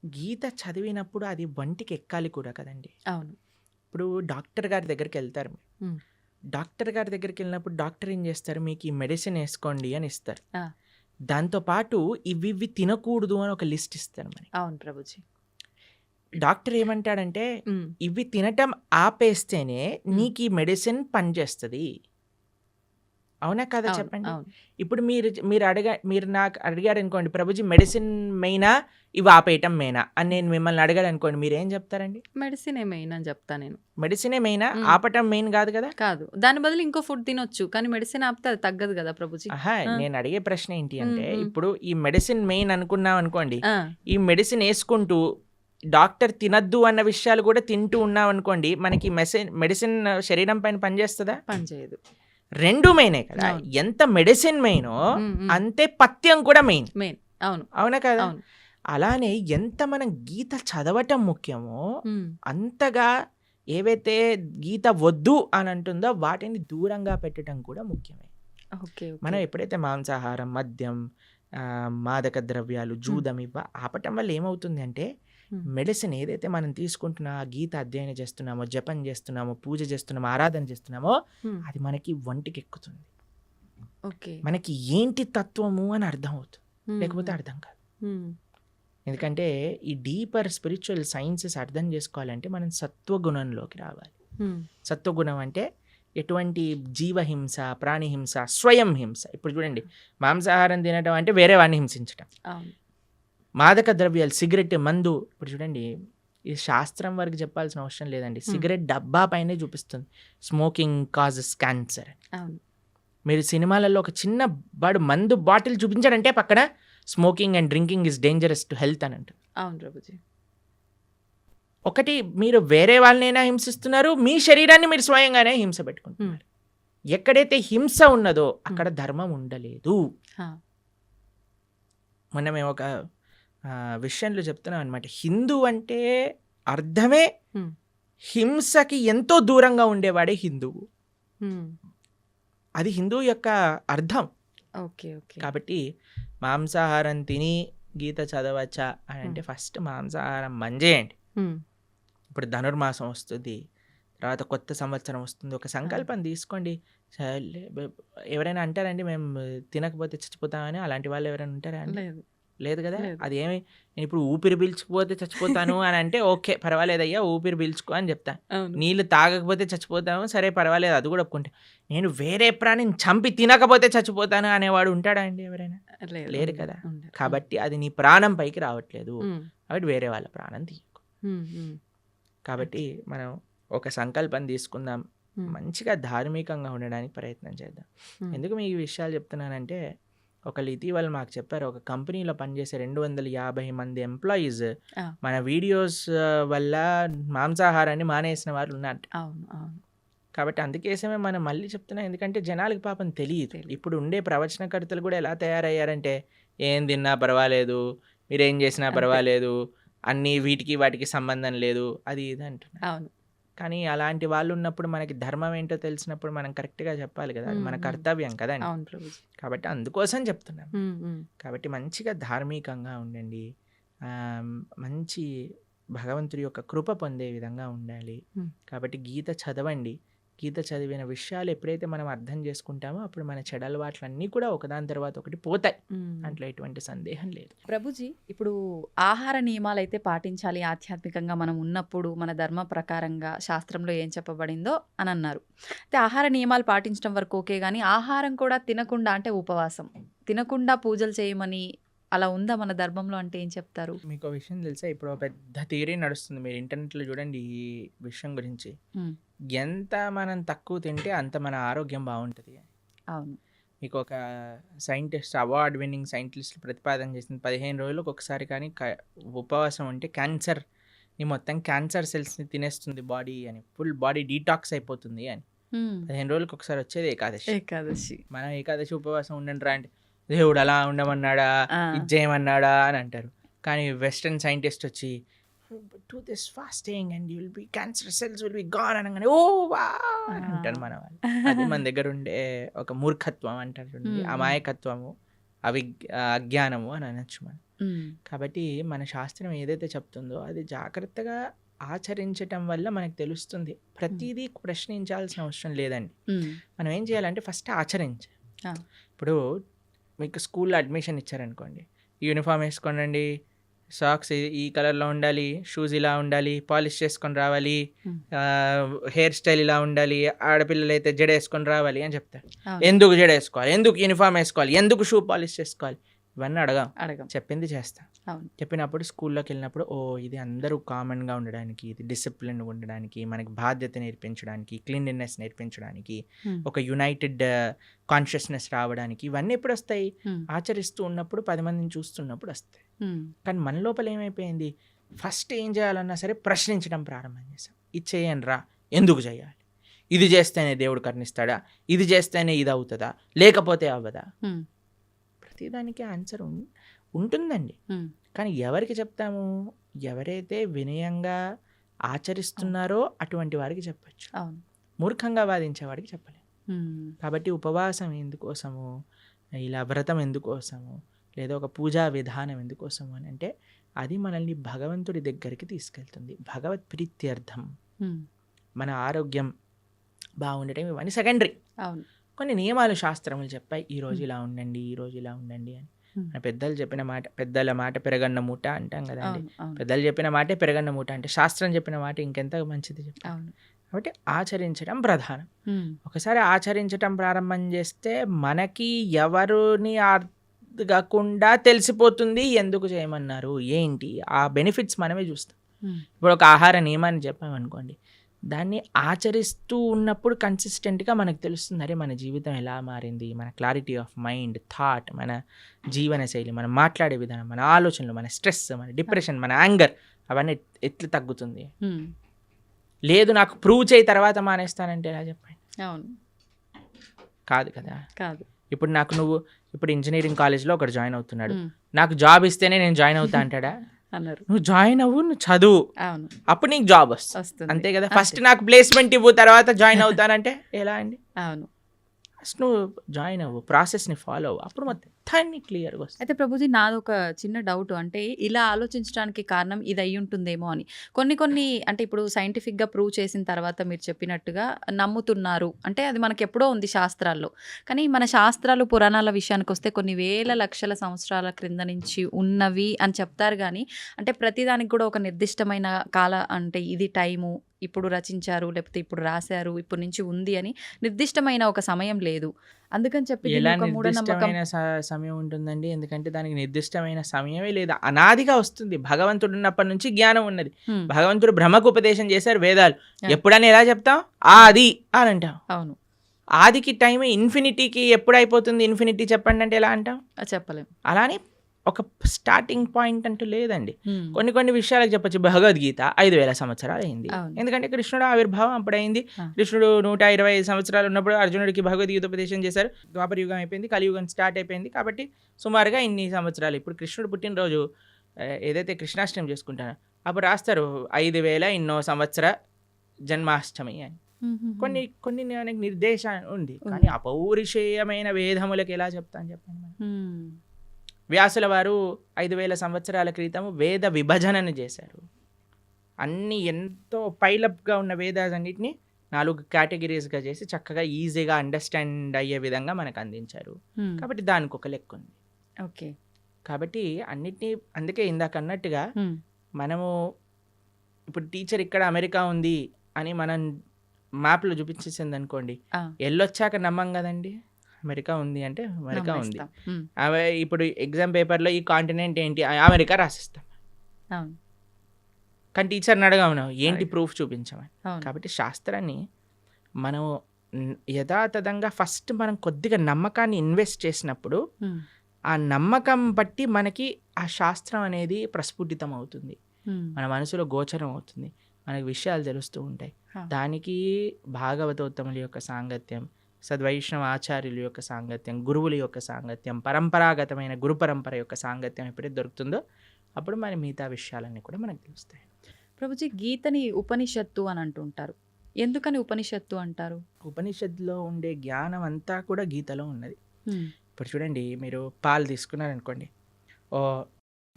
గీత చదివినప్పుడు అది వంటికి ఎక్కాలి కూడా కదండి. అవును. ఇప్పుడు డాక్టర్ గారి దగ్గరికెళ్తారు మీరు. హ్మ్. డాక్టర్ గారి దగ్గరికెళ్ళినప్పుడు డాక్టర్ ఏం చేస్తారు? మీకు ఈ మెడిసిన్ ఏసుకోండి అని ఇస్తారు. ఆ! దాంతో పాటు ఇవివి తినకూడదు అని ఒక లిస్ట్ ఇస్తారు మనకి. అవును ప్రభుజీ. డాక్టర్ ఏమంటాడంటే, హ్మ్. ఇవి తినటం ఆపేస్తేనే హ్మ్. నీకీ మెడిసిన్ పనిచేస్తది. అవునా కాదా అవును. చెప్పండి? అవును. ఇప్పుడు మీరు నాకు అడిగారనుకోండి, ప్రభుజీ మెడిసిన్ మెయినా? ఇవి ఆపేయటం మెయినా? అని నేను మిమ్మల్ని అడిగాననుకోండి మీరేం చెప్తారండి? మెడిసినే మెయిన్ అని చెప్తా నేను. మెడిసినే మెయినా? హ్మ్. ఆపటం మెయిన్ గాదు గదా! కాదు. దాని బదులు ఇంకో ఫుడ్ తినొచ్చు. కానీ మెడిసిన్ ఆపితే అది తగ్గదు గదా ప్రభుజీ. అహా! ఆ! నేను అడిగే ప్రశ్న ఏంటి హ్మ్. అంటే, హ్మ్. ఇప్పుడు ఈ మెడిసిన్ మెయిన్ అనుకున్నామనుకోండి, ఆ! ఈ మెడిసిన్ యేసుకుంటూ డాక్టర్ తినొద్దు అన్న విషయాలు గూడా తింటూ ఉన్నామనుకోండి, మనకి మెడిసిన్ శరీరం పైన పనిచేస్తదా? పనిచేయదు. 2 మెయినే కదా! అవును. ఎంత మెడిసిన్ మెయినో, హ్మ్. హ్మ్. అంతే పథ్యం కూడా మెయిన్. మెయిన్. అవును. అవునా కాదా? అవును. అలానే ఎంత మనం గీత చదవటం ముఖ్యమో, హ్మ్. అంతగా ఏవైతే గీత వద్దు అని అంటుందో వాటిని దూరంగా పెట్టటం కూడా ముఖ్యమే. ఓకే. మనం ఓకే. ఎప్పుడైతే మాంసాహారం, మద్యం, మాదక ద్రవ్యాలు, హ్మ్. జూదం ఆపటం వల్ల ఏమవుతుంది అంటే, హ్మ్. మెడిసిన్ ఏదైతే మనం తీసుకుంటున్నా, గీత అధ్యయనం చేస్తున్నామో, జపం చేస్తున్నామో, పూజ చేస్తున్నామో, ఆరాధన చేస్తున్నామో, హ్మ్. అది మనకి ఒంటికెక్కుతుంది. ఓకే. మనకి ఏంటి తత్వము అని అర్థమవుతుంది. హ్మ్. లేకపోతే హ్మ్. అర్థం కాదు. హ్మ్. ఎందుకంటే ఈ డీపర్ స్పిరిచువల్ సైన్సెస్ అర్థం చేసుకోవాలంటే మనం సత్వగుణంలోకి రావాలి. హ్మ్. సత్వగుణం అంటే ఎటువంటి జీవహింస, ప్రాణిహింస, స్వయం హింస. ఇప్పుడు చూడండి, మాంసాహారం తినటం అంటే వేరే వాడిని హింసించటం. అవును. మాదక ద్రవ్యాలు, సిగరెట్, మందు, ఇప్పుడు చూడండి, ఈ శాస్త్రం వరకు చెప్పాల్సిన అవసరం లేదండి. హ్మ్. సిగరెట్ డబ్బా పైనే చూపిస్తుంది స్మోకింగ్ కాజెస్ క్యాన్సర్. అవును. మీరు సినిమాలలో ఒక చిన్న వాడు మందు బాటిల్ చూపించాడంటే పక్కన smoking and drinking is dangerous to health అని అంటారు. అవును ప్రభుజీ. ఒకటి, మీరు వేరే వాళ్ళనైనా హింసిస్తున్నారు, మీ శరీరాన్ని మీరు స్వయంగానే హింస హ్మ్. పెట్టుకుంటున్నారు. ఎక్కడైతే హింస ఉన్నదో హ్మ్. అక్కడ ధర్మం ఉండలేదు. ఆ! మొన్న మేము ఒక విషయంలో చెప్తున్నాం అనమాట. హిందూ అంటే అర్థమే హ్మ్. హింసకి ఎంతో దూరంగా ఉండేవాడే హిందువు. హ్మ్. అది హిందువు యొక్క అర్థం. ఓకే. ఓకే. కాబట్టి మాంసాహారం తిని గీత చదవచ్చా అని హ్మ్. అంటే ఫస్ట్ మాంసాహారం బంజేయండి. హ్మ్. ఇప్పుడు ధనుర్మాసం వస్తుంది. తర్వాత కొత్త సంవత్సరం వస్తుంది. ఒక ఆ! సంకల్పం తీసుకోండి. సర్లే ఎవరైనా అంటారండి మేము తినకపోతే చచ్చిపోతామని? అలాంటి వాళ్ళు ఎవరైనా ఉంటారా అండి? లేదు. లేదు గదా! లేదు. అదేమి నేను ఇప్పుడు ఊపిరి పీల్చుకుపోతే చచ్చిపోతాను అని అంటే ఓకే. పర్వాలేదయ్యా ఊపిరి పీల్చుకో అని చెప్తా. అవును. నీళ్ళు తాగకపోతే చచ్చిపోతాము. సరే పర్వాలేదు అది కూడా ఒప్పుకుంటా. నేను వేరే ప్రాణిని చంపి తినకపోతే చచ్చిపోతాను అనేవాడు ఉంటాడా అండి ఎవరైనా? లేదు. లేరు ఉండరు. కదా! ఉండరు. హ్మ్. కాబట్టి అది నీ ప్రాణం పైకి రావట్లేదు. హ్మ్. కాబట్టి వేరే వాళ్ళ ప్రాణం తీయకు. హ్మ్. హ్మ్. కాబట్టి ఓకే. మనం ఒక సంకల్పం తీసుకుందాం. హ్మ్. మంచిగా ధార్మికంగా ఉండడానికి ప్రయత్నం చేద్దాం. హ్మ్. ఎందుకు మీకు ఈ విషయాలు చెప్తున్నానంటే, ఒకళ్ళు ఇటీవల మాకు చెప్పారు. ఒక కంపెనీలో పనిచేసే 250 మంది ఎంప్లాయీస్ ఆ! మన వీడియోస్ వల్ల మాంసాహారాన్ని మానేసిన వాళ్ళు ఉన్నారట. అవును. అవును. కాబట్టి అందుకోసమే మనం మళ్ళీ చెప్తున్నాం. ఎందుకంటే జనాలకి పాపం తెలీదు. తెలీదు. ఇప్పుడు ఉండే ప్రవచనకర్తలు కూడా ఎలా తయారయ్యారంటే, ఏం తిన్నా పర్వాలేదు, మీరేం చేసినా అంతే. పర్వాలేదు, అన్నీ వీటికి వాటికి సంబంధం లేదు, అది ఇది అంటున్నారు. అవును. కానీ అలాంటి వాళ్ళున్నప్పుడు మనకి ధర్మం ఏంటో తెలిసినప్పుడు మనం కరెక్ట్‌గా చెప్పాలి కదా! అది హ్మ్. మన హ్మ్. కర్తవ్యం కదండీ! అవును ప్రభుజీ. కాబట్టి అందుకోసం చెప్తున్నాను. హ్మ్. హ్మ్. కాబట్టి మంచిగా ధార్మికంగా ఉండండి. ఆహ్, మంచి భగవంతుడి యొక్క కృప పొందే విధంగా ఉండాలి. హ్మ్. కాబట్టి గీత చదవండి. గీత చదివిన విషయాలు ఎప్పుడైతే మనం అర్థం చేసుకుంటామో అప్పుడు మన చెడలవాట్లన్నీ కూడా ఒకదాని తర్వాత ఒకటి పోతాయి. హ్మ్. దాంట్లో ఎటువంటి సందేహం లేదు. ప్రభుజీ, ఇప్పుడు ఆహార నియమాలైతే పాటించాలి ఆధ్యాత్మికంగా మనం ఉన్నప్పుడు, మన ధర్మ ప్రకారంగా శాస్త్రంలో ఏం చెప్పబడిందో అని అన్నారు. అయితే ఆహార నియమాలు పాటించడం వరకు ఓకే గానీ, ఆహారం కూడా తినకుండా అంటే ఉపవాసం. తినకుండా పూజలు చేయమని అలా ఉందా మన ధర్మంలో అంటే ఏం చెప్తారు? మీకో విషయం తెలుసా? ఇప్పుడు ఒక పెద్ద థియరీ నడుస్తుంది. మీరు ఇంటర్నెట్‌లో చూడండి ఈ విషయం గురించి. హ్మ్. ఎంత మనం తక్కువ తింటే అంత మన ఆరోగ్యం బావుంటది. అవును. మీకొక సైంటిస్ట్, అవార్డ్ విన్నింగ్ సైంటిస్ట్‌లు ప్రతిపాదన చేసింది 15 రోజులకు ఒకసారి కానీ ఉపవాసం ఉంటే మొత్తం క్యాన్సర్ సెల్స్‌ని తినేస్తుంది బాడీ అని. ఫుల్ బాడీ డీటాక్స్ అయిపోతుంది అని. హ్మ్. 15 రోజులకు ఒకసారి వచ్చేది ఏకాదశి. ఏకాదశి. మనం ఏకాదశి ఉపవాసం ఉండండిరా అంటే, దేవుడు అలా ఉండమన్నాడా? ఆ! ఇది చేయమన్నాడా? అని అంటారు. కానీ వెస్టర్న్ సైంటిస్ట్ వచ్చి do this fasting and you will be cancer cells will be gone అనగానే ఓహ్! వావ్! అని అంటారు మన వాళ్ళు. అది మన దగ్గర ఉండే ఒక మూర్ఖత్వం అంటారు చూడండి. హ్మ్. హ్మ్. అమాయకత్వము, అజ్ఞానము అని అనొచ్చు మనం. హ్మ్. కాబట్టి మన శాస్త్రం ఏదైతే చెప్తుందో అది జాగ్రత్తగా ఆచరించటం వల్ల మనకు తెలుస్తుంది. ప్రతిదీ ప్రశ్నించాల్సిన అవసరం లేదండి. హ్మ్. మనం ఏం చేయాలంటే ఫస్ట్ ఆచరించాలి. ఆ! ఇప్పుడు మీకు స్కూల్లో అడ్మిషన్ ఇచ్చారనుకోండి, యూనిఫామ్ వేసుకోనండి, సాక్స్ ఈ కలర్లో ఉండాలి, షూస్ ఇలా ఉండాలి, పాలిష్ చేసుకొని రావాలి, హ్మ్. హెయిర్ స్టైల్ ఇలా ఉండాలి, ఆడపిల్లలు అయితే జడ వేసుకొని రావాలి అని చెప్తారు. అవును. ఎందుకు జడ వేసుకోవాలి, ఎందుకు యూనిఫామ్ వేసుకోవాలి, ఎందుకు షూ పాలిష్ చేసుకోవాలి, ఇవన్నీ అడగాం. అడగం. చెప్పింది చేస్తాం. అవును. చెప్పినప్పుడు స్కూల్లోకి వెళ్ళినప్పుడు ఇది అందరూ కామన్గా ఉండడానికి, ఇది డిసిప్లిన్గా ఉండడానికి, మనకి బాధ్యత నేర్పించడానికి, క్లీన్లీనెస్ నేర్పించడానికి, హ్మ్. ఒక యునైటెడ్ కాన్షియస్నెస్ రావడానికి, ఇవన్నీ ఎప్పుడు వస్తాయి? హ్మ్. ఆచరిస్తూ ఉన్నప్పుడు 10 మందిని చూస్తున్నప్పుడు వస్తాయి. హ్మ్. కానీ మన లోపల ఏమైపోయింది? ఫస్ట్ ఏం చేయాలన్నా సరే ప్రశ్నించడం ప్రారంభం చేసాం. ఇది చేయండి రా, ఎందుకు చేయాలి, ఇది చేస్తేనే దేవుడు కరుణిస్తాడా, ఇది చేస్తేనే ఇది అవుతుందా, లేకపోతే అవ్వదా? హ్మ్. ప్రతిదానికి ఆన్సర్ ఉంటుందండి. హ్మ్. కానీ ఎవరికి చెప్తాము? ఎవరైతే వినయంగా ఆచరిస్తున్నారో అటువంటి వారికి చెప్పచ్చు. అవును. మూర్ఖంగా వాదించేవాడికి చెప్పలేము. హ్మ్. కాబట్టి ఉపవాసం ఎందుకోసము, ఇలా వ్రతం ఎందుకోసము, లేదా ఒక పూజా విధానం ఎందుకోసము అని అంటే అది మనల్ని భగవంతుడి దగ్గరికి తీసుకెళ్తుంది. భగవత్ ప్రీత్యర్థం. హ్మ్. మన మన ఆరోగ్యం బాగుండటం ఇవన్నీ సెకండరీ. అవును. కొన్ని నియమాలు శాస్త్రములు చెప్పాయి, ఈరోజు హ్మ్. ఇలా ఉండండి, ఈరోజు ఇలా ఉండండి అని. హ్మ్. మన పెద్దలు చెప్పిన మాట, పెద్దల మాట పెరగన్న మూట అంటాం కదండి. అవును. అవును. పెద్దలు చెప్పిన మాటే పెరగన్న మూట అంటే శాస్త్రం చెప్పిన మాట ఇంకెంత మంచిది చెప్పండి. అవును. కాబట్టి ఆచరించడం ప్రధానం. హ్మ్. ఒకసారి ఆచరించటం ప్రారంభం చేస్తే మనకి ఎవరిని అడగకుండా తెలిసిపోతుంది ఎందుకు చేయమన్నారు, ఏంటి ఆ బెనిఫిట్స్ మనమే చూస్తాం. హ్మ్. ఇప్పుడు ఒక ఆహార నియమాన్ని చెప్పామనుకోండి, దాన్ని ఆచరిస్తూ ఉన్నప్పుడు కన్సిస్టెంట్గా మనకు తెలుస్తుంది, అరే మన జీవితం ఎలా మారింది, మన క్లారిటీ ఆఫ్ మైండ్, థాట్, మన జీవన శైలి, మనం మాట్లాడే విధానం, మన ఆలోచనలు, మన స్ట్రెస్, మన డిప్రెషన్, మన యాంగర్ అవన్నీ ఎట్లా తగ్గుతుంది. హ్మ్. లేదు నాకు ప్రూవ్ చేయి తర్వాత మానేస్తానంటే ఎలా చెప్పండి? అవును. కాదు కదా. కాదు. ఇప్పుడు ఇప్పుడు ఇంజనీరింగ్ కాలేజ్లో ఒకటి జాయిన్ అవుతున్నాడు, హ్మ్. నాకు జాబ్ ఇస్తేనే నేను జాయిన్ అవుతా అంటాడా? అన్నారు. నువ్వు జాయిన్ అవ్వు, నువ్వు చదువు, అవును. అప్పుడు నీకు జాబ్ వస్తుంది. వస్తుంది. అంతే కదా. అంతే. ఫస్ట్ నాకు ప్లేస్మెంట్ ఇవ్వు తర్వాత జాయిన్ అవుతానంటే ఎలా అండి? అవును. ఫస్ట్ నువ్వు జాయిన్ అవ్వు, ప్రాసెస్ని ఫాలో అవ్వు, అప్పుడు మొత్తాన్ని క్లియర్గా వస్తుంది. అయితే ప్రభుజీ నాదొక చిన్న డౌట్. అంటే ఇలా ఆలోచించడానికి కారణం ఇది అయ్యుంటుందేమో అని. కొన్ని అంటే ఇప్పుడు సైంటిఫిక్‌గా ప్రూవ్ చేసిన తర్వాత మీరు చెప్పినట్టుగా నమ్ముతున్నారు. అంటే అది మనకెప్పుడో ఉంది శాస్త్రాల్లో. కానీ మన శాస్త్రాలు, పురాణాల విషయానికొస్తే కొన్ని వేల లక్షల సంవత్సరాల క్రింద నుంచి ఉన్నవి అని చెప్తారు గానీ, అంటే ప్రతిదానికి కూడా ఒక నిర్దిష్టమైన అంటే ఇది టైము, ఇప్పుడు రచించారు, లేకపోతే ఇప్పుడు రాశారు, ఇప్పటి నుంచి ఉంది అని నిర్దిష్టమైన ఒక సమయం లేదు. అందుకని చెప్పి దీన్ని ఎలా ఒక మూఢనమ్మకం. నిర్దిష్టమైన సమయం ఉంటుందండి? ఎందుకంటే దానికి నిర్దిష్టమైన సమయమే లేదు. అనాదిగా వస్తుంది. భగవంతుడు ఉన్నప్పటి నుంచి జ్ఞానం ఉన్నది. హ్మ్. భగవంతుడు బ్రహ్మకు ఉపదేశం చేశారు వేదాలు. ఆ. ఎప్పుడని ఎలా చెప్తాం? ఆది అని అంటాం. అవును. ఆదికి టైం ఇన్ఫినిటీకి ఎప్పుడు అయిపోతుంది? ఇన్ఫినిటీ చెప్పండి అంటే ఎలా అంటాం? చెప్పలేం. అలానే ఒక స్టార్టింగ్ పాయింట్ అంటూ లేదండి. హ్మ్. కొన్ని విషయాలకు చెప్పొచ్చు. భగవద్గీత 5000 సంవత్సరాలు అయింది. అవును. ఎందుకంటే కృష్ణుడు ఆవిర్భావం అప్పుడైంది. ఆ. కృష్ణుడు 125 సంవత్సరాలు ఉన్నప్పుడు అర్జునుడికి భగవద్గీత ఉపదేశం చేశారు. ద్వాపర యుగం అయిపోయింది, కలియుగం స్టార్ట్ అయిపోయింది. కాబట్టి సుమారుగా ఇన్ని సంవత్సరాలు. ఇప్పుడు కృష్ణుడు పుట్టినరోజు ఏదైతే కృష్ణాష్టమి చేసుకుంటారో అప్పుడు రాస్తారు 5000 ఇన్నో సంవత్సర జన్మాష్టమి అని. కొన్ని మనకి నిర్దేశం ఉంది. కానీ అపౌరుషేయమైన వేదములకు ఎలా చెప్తాను చెప్పండి మనం? వ్యాసుల వారు 5000 సంవత్సరాల క్రితం వేద విభజనను చేశారు. అన్ని ఎంతో పైలప్గా ఉన్న వేదాలన్నింటినీ 4 కేటగిరీస్గా చేసి చక్కగా ఈజీగా అండర్స్టాండ్ అయ్యే విధంగా మనకు అందించారు. కాబట్టి దానికి ఒక లెక్క ఉంది. ఓకే. కాబట్టి అన్నిటినీ అందుకే ఇందాక అన్నట్టుగా మనము ఇప్పుడు టీచర్ ఇక్కడ అమెరికా ఉంది అని మనం మ్యాప్లో చూపించేసింది అనుకోండి, వెళ్ళొచ్చాక నమ్మం కదండి. అమెరికా ఉంది అంటే అమెరికా ఉంది. ఇప్పుడు ఎగ్జామ్ పేపర్లో ఈ కాంటినెంట్ ఏంటి, అమెరికా రాసిస్తాం. కానీ టీచర్ని అడగము ఏంటి ప్రూఫ్ చూపించమని. కాబట్టి శాస్త్రాన్ని మనం యథాతథంగా ఫస్ట్ మనం కొద్దిగా నమ్మకాన్ని ఇన్వెస్ట్ చేసినప్పుడు ఆ నమ్మకం బట్టి మనకి ఆ శాస్త్రం అనేది ప్రస్ఫుటితం అవుతుంది, మన మనసులో గోచరం అవుతుంది, మనకి విషయాలు తెలుస్తూ ఉంటాయి. దానికి భాగవతోత్తముల యొక్క సాంగత్యం, సద్వైష్ణవ ఆచార్యుల యొక్క సాంగత్యం, గురువుల యొక్క సాంగత్యం, పరంపరాగతమైన గురు పరంపర యొక్క సాంగత్యం ఎప్పుడైతే దొరుకుతుందో అప్పుడు మన మిగతా విషయాలన్నీ కూడా మనకు తెలుస్తాయి. ప్రభుజీ, గీతని ఉపనిషత్తు అని అంటుంటారు. ఎందుకని ఉపనిషత్తు అంటారు? ఉపనిషత్తులో ఉండే జ్ఞానం అంతా కూడా గీతలో ఉన్నది. ఇప్పుడు చూడండి, మీరు పాలు తీసుకున్నారనుకోండి,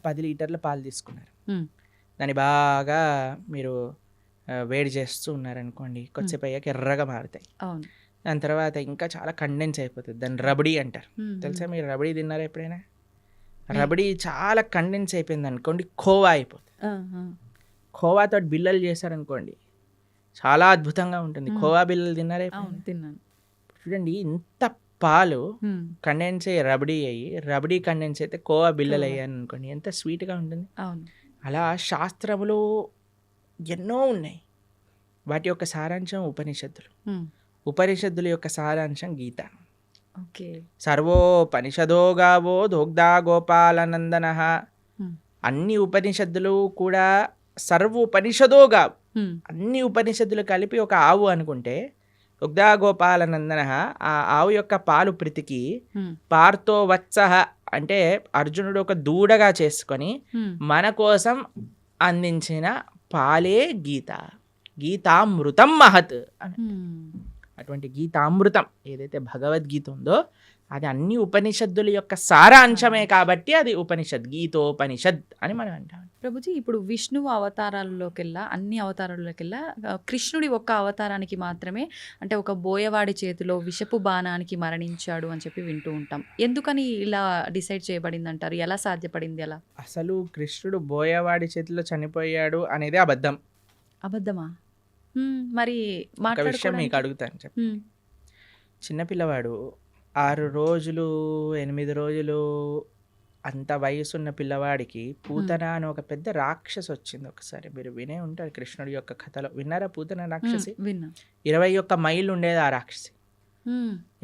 10 లీటర్ల పాలు తీసుకున్నారు. హ్మ్. దాన్ని బాగా మీరు వేడి చేస్తూ ఉన్నారనుకోండి, కొద్దిసేపు అయ్యాక ఎర్రగా మారుతాయి. అవును. దాని తర్వాత ఇంకా చాలా కండెన్స్ అయిపోతుంది. దాన్ని రబడీ అంటారు. తెలుసా మీరు రబడీ తిన్నారా ఎప్పుడైనా? రబడీ చాలా కండెన్స్ అయిపోయింది అనుకోండి, ఖోవా అయిపోతుంది. ఖోవాతో బిల్లలు చేశారనుకోండి, చాలా అద్భుతంగా ఉంటుంది. ఖోవా బిల్లలు తిన్నారా ఎప్పుడైనా? అవును, తిన్నాను. చూడండి, ఇంత పాలు కండెన్స్ అయ్యి రబడీ కండెన్స్ అయితే కోవా బిల్లలు అయ్యాను అనుకోండి, ఎంత స్వీట్గా ఉంటుంది. అవును. అలా శాస్త్రములు ఎన్నో ఉన్నాయి. వాటి యొక్క సారాంశం ఉపనిషత్తులు. ఉపనిషత్తుల యొక్క సారాంశం గీత. ఓకే. సర్వోపనిషదో గావో దోగ్ధా గోపాలనందన. అన్ని ఉపనిషత్తులు కూడా సర్వోపనిషదో గావు, అన్ని ఉపనిషత్తులు కలిపి ఒక ఆవు అనుకుంటే, దుగ్ధా గోపాలనందన, ఆ ఆవు యొక్క పాలు ప్రీతికి పార్థో వత్సః అంటే అర్జునుడు ఒక దూడగా చేసుకొని మన కోసం అందించిన పాలే గీత. గీతామృతం మహత్ అని. అటువంటి గీతామృతం ఏదైతే భగవద్గీత ఉందో అది అన్ని ఉపనిషత్తుల యొక్క సారాంశమే కాబట్టి అది ఉపనిషత్, గీతోపనిషత్ అని మనం అంటాం. ప్రభుజీ, ఇప్పుడు విష్ణువు అవతారాల్లోకెల్లా, అన్ని అవతారాల్లోకెల్లా కృష్ణుడి ఒక్క అవతారానికి మాత్రమే అంటే ఒక బోయవాడి చేతిలో విషపు బాణానికి మరణించాడు అని చెప్పి వింటూ ఉంటాం. ఎందుకని ఇలా డిసైడ్ చేయబడింది అంటారు? ఎలా సాధ్యపడింది అలా? అసలు కృష్ణుడు బోయవాడి చేతిలో చనిపోయాడు అనేది అబద్ధం. అబద్ధమా? మరి ఒక విషయం మీకు అడుగుతాను చెప్పి. చిన్నపిల్లవాడు 6 రోజులు 8 రోజులు అంత వయసున్న పిల్లవాడికి పూతన అని ఒక పెద్ద రాక్షసి వచ్చింది. ఒకసారి మీరు వినే ఉంటారు కృష్ణుడి యొక్క కథలో. విన్నారా పూతన రాక్షసి? 21 మైళ్ళు ఉండేది ఆ రాక్షసి.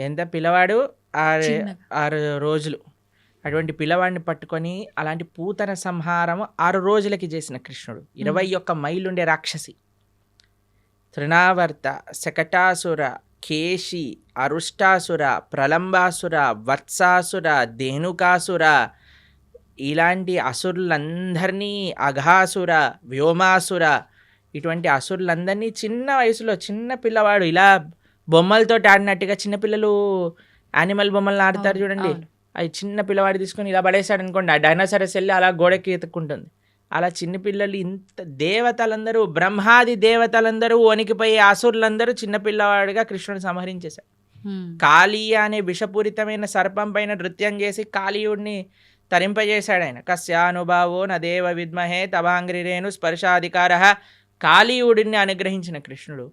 ఎంత పిల్లవాడు 6 రోజులు. అటువంటి పిల్లవాడిని పట్టుకొని అలాంటి పూతన సంహారం 6 రోజులకి చేసిన కృష్ణుడు. 21 మైళ్ళు ఉండే రాక్షసి. తృణావర్త, శకటాసుర, కేశి, అరుష్టాసుర, ప్రలంబాసుర, వత్సాసుర, ధేనుకాసుర, ఇలాంటి అసురులందరినీ, అఘాసుర, వ్యోమాసుర, ఇటువంటి అసురులందరినీ చిన్న వయసులో, చిన్న పిల్లవాడు ఇలా బొమ్మలతో ఆడినట్టుగా, చిన్నపిల్లలు యానిమల్ బొమ్మలను ఆడతారు చూడండి, అవి చిన్న పిల్లవాడు తీసుకొని ఇలా పడేశాడు అనుకోండి, ఆ డైనోసారస్ వెళ్ళి అలా గోడకి ఎత్తుక్కుంటుంది. అలా చిన్నపిల్లలు, ఇంత దేవతలందరూ, బ్రహ్మాది దేవతలందరూ వణికిపోయి అసురులందరూ చిన్నపిల్లవాడిగా కృష్ణుడు సంహరించేశాడు. కాళీయ అనే విషపూరితమైన సర్పం పైన నృత్యం చేసి కాళీయుడిని తరింపజేశాడు ఆయన. కస్యానుభావో నదేవ విద్మహే తవాంగ్రిరేణు స్పర్శాధికార. కాళీయుడిని అనుగ్రహించిన కృష్ణుడు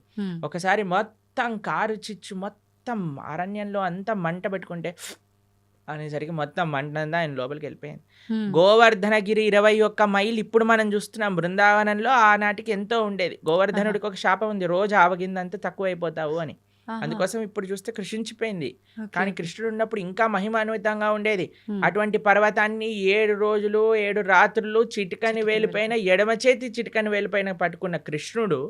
ఒకసారి మొత్తం కారు చిచ్చు మొత్తం అరణ్యంలో అంతా మంట పెట్టుకుంటే అనేసరికి మొత్తం మంటంతా ఆయన లోపలికి వెళ్ళిపోయింది. గోవర్ధనగిరి 21 మైళ్ళు ఇప్పుడు మనం చూస్తున్నాం. బృందావనంలో ఆనాటికి ఎంతో ఉండేది. గోవర్ధనుడికి ఒక శాపం ఉంది, రోజు ఆవగిందంతా తక్కువైపోతావు అని. అందుకోసం ఇప్పుడు చూస్తే కృషించిపోయింది. కానీ కృష్ణుడు ఉన్నప్పుడు ఇంకా మహిమాన్వితంగా ఉండేది. అటువంటి పర్వతాన్ని 7 రోజులు 7 రాత్రులు చిటికని వేలిపైన, ఎడమ చేతి చిటికని వేలిపైన పట్టుకున్న కృష్ణుడు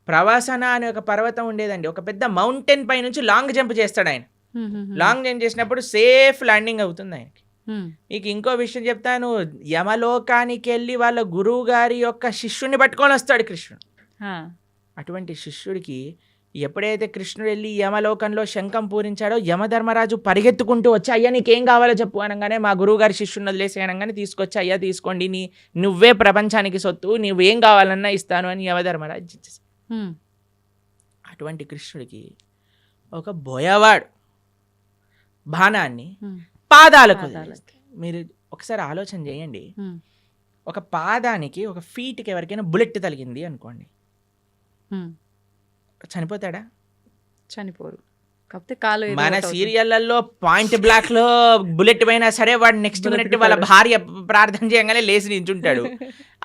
ప్రవాసన అనే ఒక పర్వతం ఉండేదండి. ఒక పెద్ద మౌంటైన్ పై నుంచి లాంగ్ జంప్ చేస్తాడు ఆయన. లాంగ్ జంప్ చేసినప్పుడు సేఫ్ ల్యాండింగ్ అవుతుంది ఆయనకి. మీకు ఇంకో విషయం చెప్తాను. యమలోకానికి వెళ్ళి వాళ్ళ గురువు గారి యొక్క శిష్యుడిని పట్టుకొని వస్తాడు కృష్ణుడు. అటువంటి శిష్యుడికి ఎప్పుడైతే కృష్ణుడు వెళ్ళి యమలోకంలో శంఖం పూరించాడో, యమధర్మరాజు పరిగెత్తుకుంటూ వచ్చి, అయ్యా నీకేం కావాలో చెప్పు అనగానే, మా గురువు గారి శిష్యుని వదిలేసి అనగానే తీసుకొచ్చి, అయ్యా తీసుకోండి, నువ్వే ప్రపంచానికి సొత్తు, నువ్వేం కావాలన్నా ఇస్తాను అని యమధర్మరాజు ఇచ్చేసి. అటువంటి కృష్ణుడికి ఒక బోయవాడు బాణాన్ని పాదాలకు. మీరు ఒకసారి ఆలోచన చేయండి, ఒక పాదానికి, ఒక ఫీట్కి ఎవరికైనా బుల్లెట్ తగిలింది అనుకోండి, చనిపోతాడా? చనిపోరు. కాకపోతే కాలు మన సీరియళ్లలో పాయింట్ బ్లాక్ లో బుల్లెట్ పోయినా సరే వాడు నెక్స్ట్ మినిట్ వాళ్ళ భార్య ప్రార్థన చేయగానే లేచి నించుంటాడు.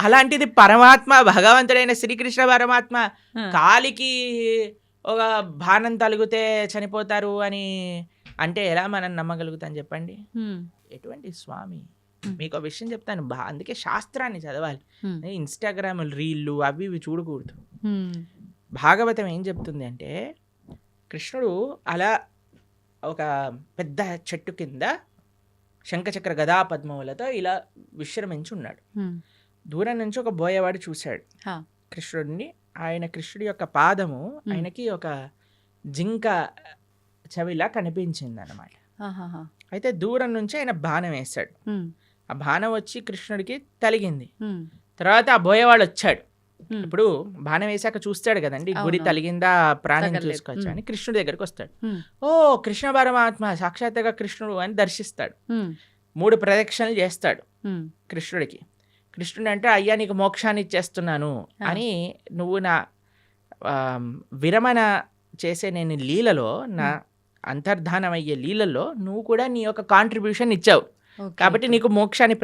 అలాంటిది పరమాత్మ, భగవంతుడైన శ్రీకృష్ణ పరమాత్మ కాలికి ఒక బాణం తలిగితే చనిపోతారు అని అంటే ఎలా మనం నమ్మగలుగుతాం చెప్పండి? ఎటువంటి స్వామి. మీకు ఒక విషయం చెప్తాను, అందుకే శాస్త్రాన్ని చదవాలి. ఇన్స్టాగ్రామ్ రీళ్ళు అవి ఇవి చూడకూడదు. భాగవతం ఏం చెప్తుంది అంటే, కృష్ణుడు అలా ఒక పెద్ద చెట్టు కింద శంఖచక్ర గదా పద్మములతో ఇలా విశ్రమించి ఉన్నాడు. దూరం నుంచి ఒక బోయవాడు చూశాడు కృష్ణుడిని. కృష్ణుడి యొక్క పాదము ఆయనకి ఒక జింక చెవిలా కనిపించింది అన్నమాట. అయితే దూరం నుంచి ఆయన బాణం వేశాడు. ఆ ఆ బాణం వచ్చి కృష్ణుడికి తలిగింది. హ్మ్. తర్వాత ఆ బోయేవాడు వచ్చాడు. హ్మ్. ఇప్పుడు బాణం వేసాక చూస్తాడు కదండి, గురి అవునవును. తలిగిందా, ప్రాణం తగలలేదు. చూసుకోవచ్చా హ్మ్. అని కృష్ణుడి దగ్గరికి వస్తాడు. హ్మ్. ఓ కృష్ణ పరమాత్మ సాక్షాత్తుగా కృష్ణుడు అని దర్శిస్తాడు. హ్మ్. 3 ప్రదక్షిణలు చేస్తాడు హ్మ్. కృష్ణుడికి. కృష్ణుడు అంటే అయ్యా నీకు మోక్షాన్ని ఇచ్చేస్తున్నాను ఆ! అని, నువ్వు నా విరమణ చేసే నేను లీలలో, నా హ్మ్. అంతర్ధానం అయ్యే లీలలో నువ్వు కూడా నీ యొక్క కాంట్రిబ్యూషన్ ఇచ్చావు ఓకే. కాబట్టి ఓకే. నీకు మోక్షాన్ని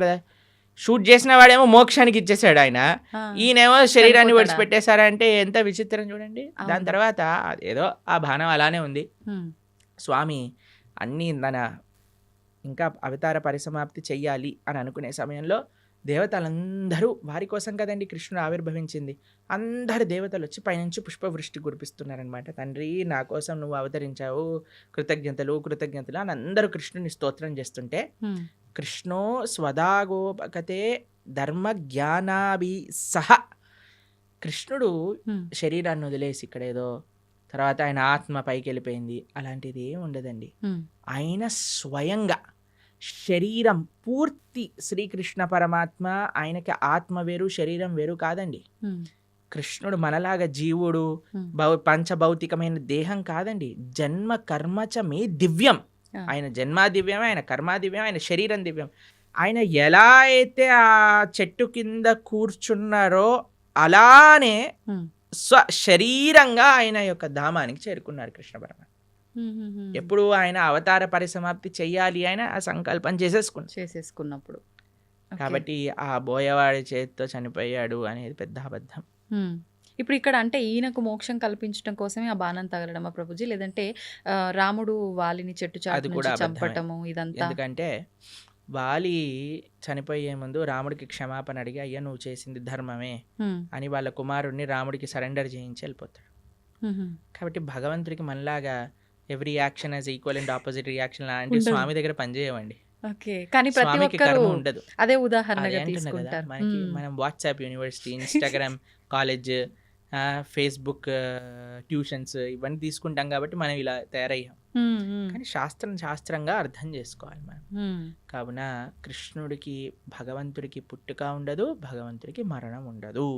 షూట్ చేసిన వాడేమో మోక్షానికి ఇచ్చేసాడు ఆయన, ఆ! ఈయనేమో శరీరాన్ని చనిపోతాడా? విడిచిపెట్టేశారంటే ఎంత విచిత్రం చూడండి. దాని అవును. తర్వాత ఏదో ఆ బాణం అలానే ఉంది. హ్మ్. స్వామి అన్నీ ఇంకా అవతార పరిసమాప్తి చెయ్యాలి అని అనుకునే సమయంలో దేవతలందరూ, వారి కోసం కదండి కృష్ణుడు ఆవిర్భవించింది, అందరు దేవతలు వచ్చి పైనుంచి పుష్పవృష్టి కురిపిస్తున్నారనమాట. తండ్రి నా కోసం నువ్వు అవతరించావు, కృతజ్ఞతలు కృతజ్ఞతలు అని అందరూ కృష్ణుని స్తోత్రం చేస్తుంటే, హ్మ్. కృష్ణో స్వదాగోపకతే ధర్మ జ్ఞానాభి సహ, కృష్ణుడు హ్మ్. శరీరాన్ని వదిలేసి ఇక్కడేదో తర్వాత ఆయన ఆత్మ పైకి వెళ్ళిపోయింది అలాంటిది ఏం ఉండదండి. హ్మ్. ఆయన స్వయంగా శరీరం పూర్తి శ్రీకృష్ణ పరమాత్మ, ఆయనకి ఆత్మ వేరు శరీరం వేరు కాదండి. హ్మ్. కృష్ణుడు మనలాగా జీవుడు, హ్మ్. పంచభౌతికమైన దేహం కాదండి. జన్మ కర్మచ మే దివ్యం. ఆ! ఆయన జన్మ దివ్యం, ఆయన కర్మ దివ్యం, ఆయన శరీరం దివ్యం. ఆయన ఎలా అయితే ఆ చెట్టు కింద కూర్చున్నారో అలానే హ్మ్. శరీరంగా ఆయన యొక్క ధామానికి చేరుకున్నారు కృష్ణ పరమాత్మ. హుహుహు. ఎప్పుడు ఆయన అవతార పరిసమాప్తి చెయ్యాలి ఆయన ఆ సంకల్పం చేసేసుకున్నారు. చేసేసుకున్నప్పుడు. ఓకే. కాబట్టి ఆ బోయవాడి చేతితో చనిపోయాడు అనేది పెద్ద అబద్ధం. హ్మ్. ఇప్పుడు ఇక్కడ అంటే ఈయనకు మోక్షం కల్పించడం కోసమే ఆ బాణం తగలడమా ప్రభుజీ? లేదంటే రాముడు వాలిని చెట్టు చాటు అది నుంచి కూడా అబద్ధమే. చంపటము ఇదంతా? ఎందుకంటే వాలి చనిపోయే ముందు రాముడికి క్షమాపణ అడిగి, అయ్యా నువ్వు చేసింది ధర్మమే హ్మ్. అని వాళ్ళ కుమారుడిని రాముడికి సరెండర్ చేయించి వెళ్ళిపోతాడు. హుహు. కాబట్టి భగవంతుడికి మనలాగా every action as equal and opposite reaction లాంటివి ఉండదు. స్వామి దగ్గర పనిచేయవండి. ఓకే. కానీ ప్రతి స్వామికి ఒక్కరు కర్మ ఉండదు. అదే అదే ఉదాహరణగా అంటున్నా కదా, తీసుకుంటారు. మనకి హ్మ్. మనం WhatsApp university, Instagram college, Facebook tuitions ఇవన్నీ తీసుకుంటాం కాబట్టి మనం ఇలా తయారయ్యాం. హ్మ్. హ్మ్. కానీ శాస్త్రంగా అర్థం చేసుకోవాలి మనం. హ్మ్. కావున కృష్ణుడికి భగవంతుడికి పుట్టుక ఉండదు, భగవంతుడికి మరణం ఉండదు.